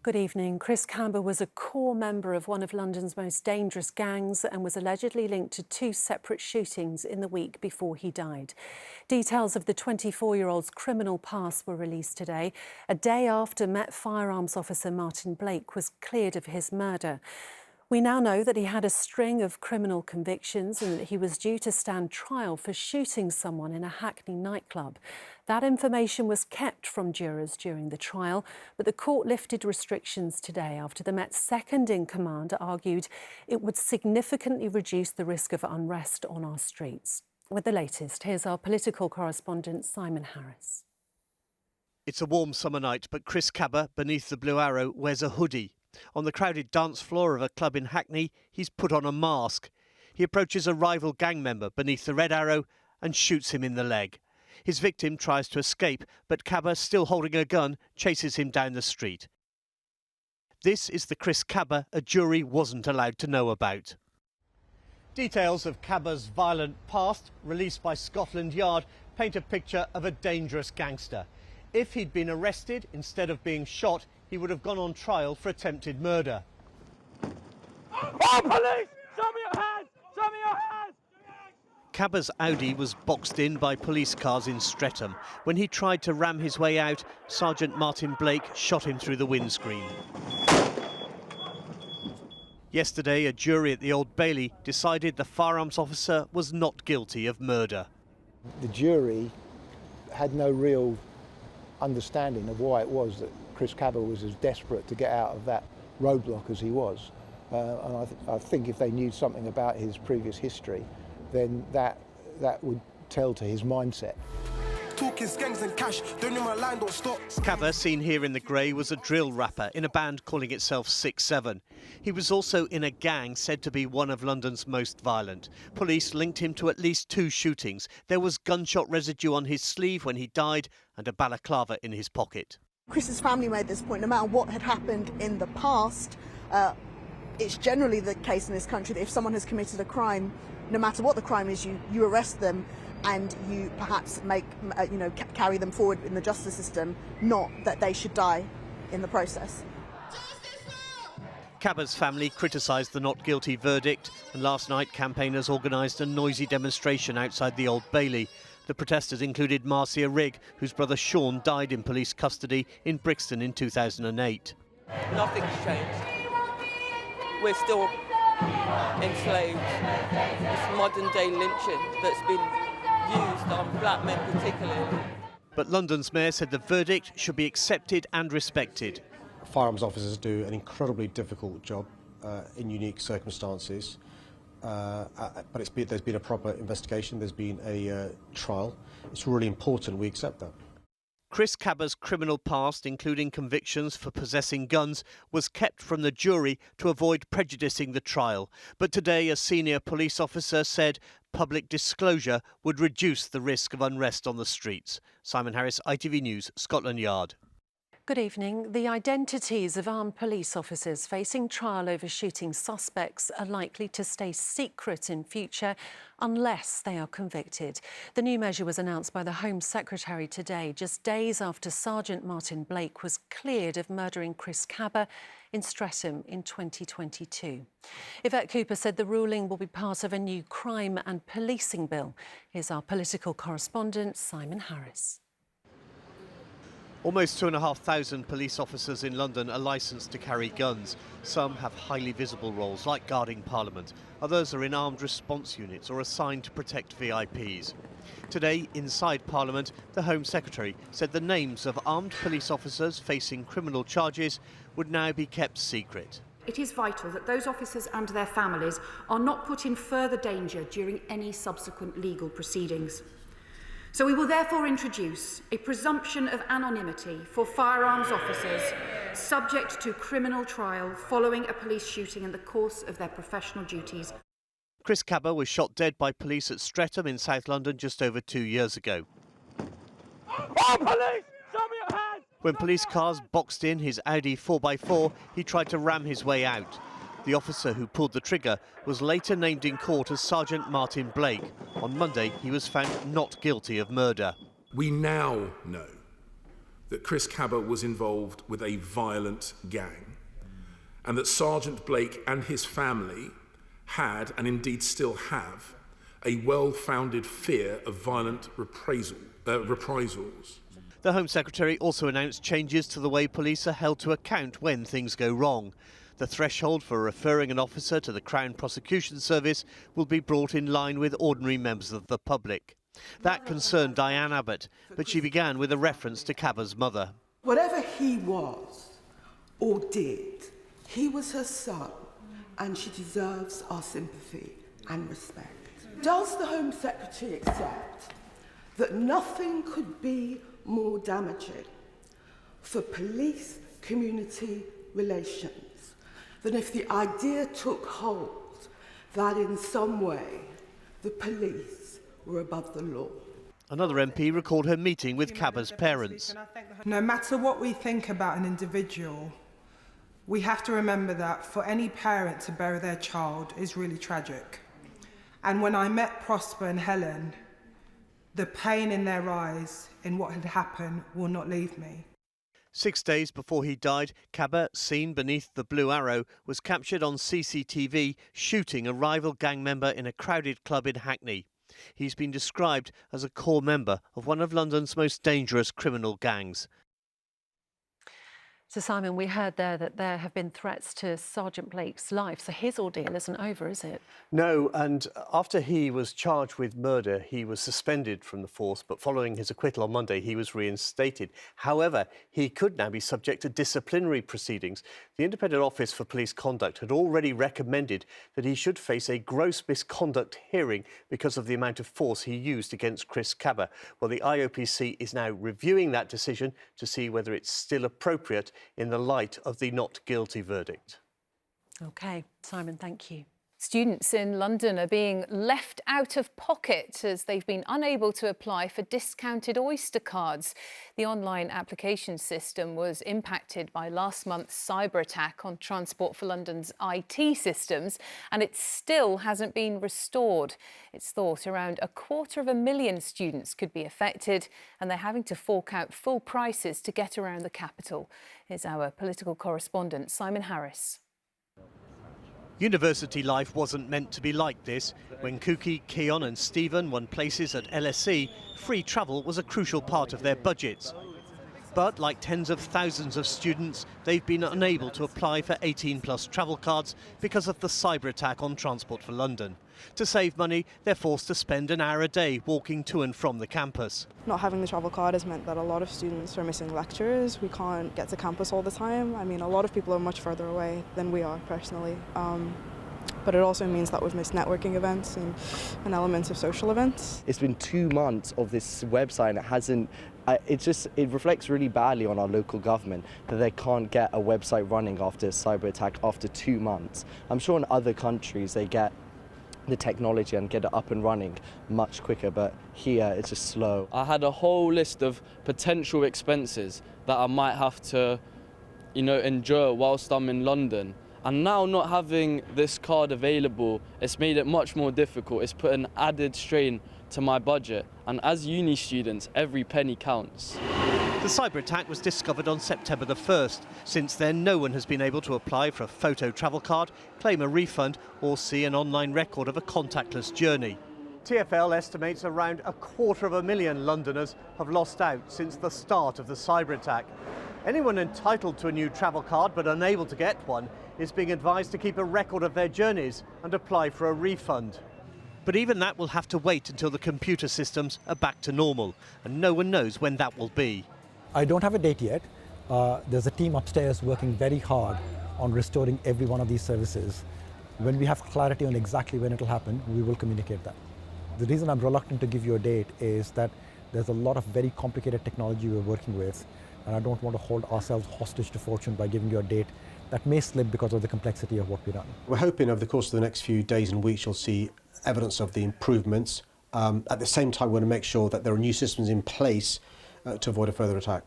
Good evening. Chris Cabba was a core member of one of London's most dangerous gangs and was allegedly linked to two separate shootings in the week before he died. Details of the 24-year-old's criminal past were released today, a day after Met firearms officer Martin Blake was cleared of his murder. We now know that he had a string of criminal convictions and that he was due to stand trial for shooting someone in a Hackney nightclub. That information was kept from jurors during the trial, but the court lifted restrictions today after the Met's second-in-command argued it would significantly reduce the risk of unrest on our streets. With the latest, here's our political correspondent Simon Harris. It's a warm summer night, but Chris Cabba, beneath the Blue Arrow, wears a hoodie. On the crowded dance floor of a club in Hackney, he's put on a mask. He approaches a rival gang member beneath the Red Arrow and shoots him in the leg. His victim tries to escape, but Cabba, still holding a gun, chases him down the street. This is the Chris Cabba a jury wasn't allowed to know about. Details of Cabba's violent past, released by Scotland Yard, paint a picture of a dangerous gangster. If he'd been arrested instead of being shot, he would have gone on trial for attempted murder. Oh, police! Show me your hands! Show me your hands! Cabba's Audi was boxed in by police cars in Streatham. When he tried to ram his way out, Sergeant Martin Blake shot him through the windscreen. Yesterday, a jury at the Old Bailey decided the firearms officer was not guilty of murder. The jury had no real understanding of why it was that Chris Cabba was as desperate to get out of that roadblock as he was. And I think if they knew something about his previous history, then that would tell to his mindset. Talking skanks and cash, don't know my line, don't stop. Cabba, seen here in the grey, was a drill rapper in a band calling itself 6-7. He was also in a gang said to be one of London's most violent. Police linked him to at least 2 shootings. There was gunshot residue on his sleeve when he died and a balaclava in his pocket. Chris's family made this point, no matter what had happened in the past, it's generally the case in this country that if someone has committed a crime, no matter what the crime is, you arrest them and you perhaps carry them forward in the justice system, not that they should die in the process. Cabba's family criticised the not guilty verdict, and last night campaigners organised a noisy demonstration outside the Old Bailey. The protesters included Marcia Rigg, whose brother Sean died in police custody in Brixton in 2008. Nothing's changed. We're still enslaved. It's modern day lynching that's been used on black men particularly. But London's mayor said the verdict should be accepted and respected. Firearms officers do an incredibly difficult job in unique circumstances. But there's been a proper investigation, there's been a trial. It's really important we accept that. Chris Cabba's criminal past, including convictions for possessing guns, was kept from the jury to avoid prejudicing the trial. But today a senior police officer said public disclosure would reduce the risk of unrest on the streets. Simon Harris, ITV News, Scotland Yard. Good evening. The identities of armed police officers facing trial over shooting suspects are likely to stay secret in future unless they are convicted. The new measure was announced by the Home Secretary today, just days after Sergeant Martin Blake was cleared of murdering Chris Cabba in Streatham in 2022. Yvette Cooper said the ruling will be part of a new crime and policing bill. Here's our political correspondent, Simon Harris. Almost 2,500 police officers in London are licensed to carry guns. Some have highly visible roles, like guarding Parliament. Others are in armed response units or assigned to protect VIPs. Today, inside Parliament, the Home Secretary said the names of armed police officers facing criminal charges would now be kept secret. It is vital that those officers and their families are not put in further danger during any subsequent legal proceedings. So we will therefore introduce a presumption of anonymity for firearms officers subject to criminal trial following a police shooting in the course of their professional duties. Chris Cabba was shot dead by police at Streatham in South London just over 2 years ago. Oh, police! Show me your hands! When police cars boxed in his Audi 4x4, he tried to ram his way out. The officer who pulled the trigger was later named in court as Sergeant Martin Blake. On Monday, he was found not guilty of murder. We now know that Chris Cabba was involved with a violent gang, and that Sergeant Blake and his family had, and indeed still have, a well-founded fear of violent reprisals. The Home Secretary also announced changes to the way police are held to account when things go wrong. The threshold for referring an officer to the Crown Prosecution Service will be brought in line with ordinary members of the public. That concerned Diane Abbott, but she began with a reference to Cabba's mother. Whatever he was or did, he was her son, and she deserves our sympathy and respect. Does the Home Secretary accept that nothing could be more damaging for police-community relations than if the idea took hold that in some way the police were above the law? Another MP recalled her meeting with Cabba's parents. No matter what we think about an individual, we have to remember that for any parent to bury their child is really tragic. And when I met Prosper and Helen, the pain in their eyes in what had happened will not leave me. 6 days before he died, Cabba, seen beneath the Blue Arrow, was captured on CCTV shooting a rival gang member in a crowded club in Hackney. He's been described as a core member of one of London's most dangerous criminal gangs. So, Simon, we heard there that there have been threats to Sergeant Blake's life. So his ordeal isn't over, is it? No, and after he was charged with murder, he was suspended from the force, but following his acquittal on Monday, he was reinstated. However, he could now be subject to disciplinary proceedings. The Independent Office for Police Conduct had already recommended that he should face a gross misconduct hearing because of the amount of force he used against Chris Cabba. Well, the IOPC is now reviewing that decision to see whether it's still appropriate in the light of the not guilty verdict. OK, Simon, thank you. Students in London are being left out of pocket as they've been unable to apply for discounted Oyster cards. The online application system was impacted by last month's cyber attack on Transport for London's IT systems, and it still hasn't been restored. It's thought around 250,000 students could be affected, and they're having to fork out full prices to get around the capital. Here's our political correspondent, Simon Harris. University life wasn't meant to be like this. When Kuki, Keon and Stephen won places at LSE, free travel was a crucial part of their budgets. But like tens of thousands of students, they've been unable to apply for 18-plus travel cards because of the cyber attack on Transport for London. To save money, they're forced to spend an hour a day walking to and from the campus. Not having the travel card has meant that a lot of students are missing lectures. We can't get to campus all the time. I mean, a lot of people are much further away than we are personally. But it also means that we've missed networking events and elements of social events. It's been 2 months of this website and it hasn't, it reflects really badly on our local government that they can't get a website running after a cyber attack after 2 months. I'm sure in other countries they get the technology and get it up and running much quicker, but here it's just slow. I had a whole list of potential expenses that I might have to, endure whilst I'm in London. And now not having this card available, it's made it much more difficult. It's put an added strain to my budget. And as uni students, every penny counts. The cyber attack was discovered on September the 1st. Since then, no one has been able to apply for a photo travel card, claim a refund or see an online record of a contactless journey. TfL estimates around 250,000 Londoners have lost out since the start of the cyber attack. Anyone entitled to a new travel card but unable to get one is being advised to keep a record of their journeys and apply for a refund. But even that will have to wait until the computer systems are back to normal, and no one knows when that will be. I don't have a date yet. There's a team upstairs working very hard on restoring every one of these services. When we have clarity on exactly when it will happen, we will communicate that. The reason I'm reluctant to give you a date is that there's a lot of very complicated technology we're working with, and I don't want to hold ourselves hostage to fortune by giving you a date that may slip because of the complexity of what we've done. We're hoping over the course of the next few days and weeks you'll see evidence of the improvements. At the same time, we want to make sure that there are new systems in place to avoid a further attack.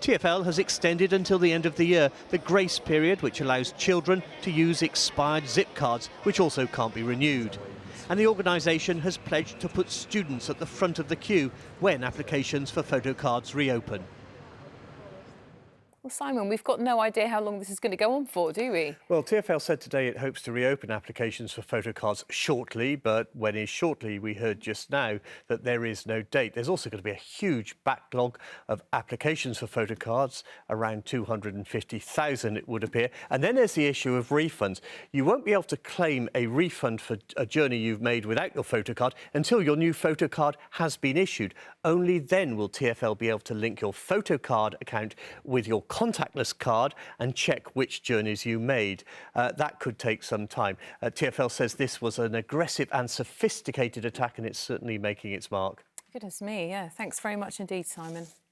TfL has extended until the end of the year the grace period which allows children to use expired zip cards which also can't be renewed. And the organisation has pledged to put students at the front of the queue when applications for photo cards reopen. Well, Simon, we've got no idea how long this is going to go on for, do we? Well, TfL said today it hopes to reopen applications for photocards shortly, but when is shortly? We heard just now that there is no date. There's also going to be a huge backlog of applications for photocards, around 250,000 it would appear. And then there's the issue of refunds. You won't be able to claim a refund for a journey you've made without your photocard until your new photocard has been issued. Only then will TfL be able to link your photocard account with your contactless card and check which journeys you made. That could take some time. TfL says this was an aggressive and sophisticated attack, and it's certainly making its mark. Goodness me, yeah. Thanks very much indeed, Simon.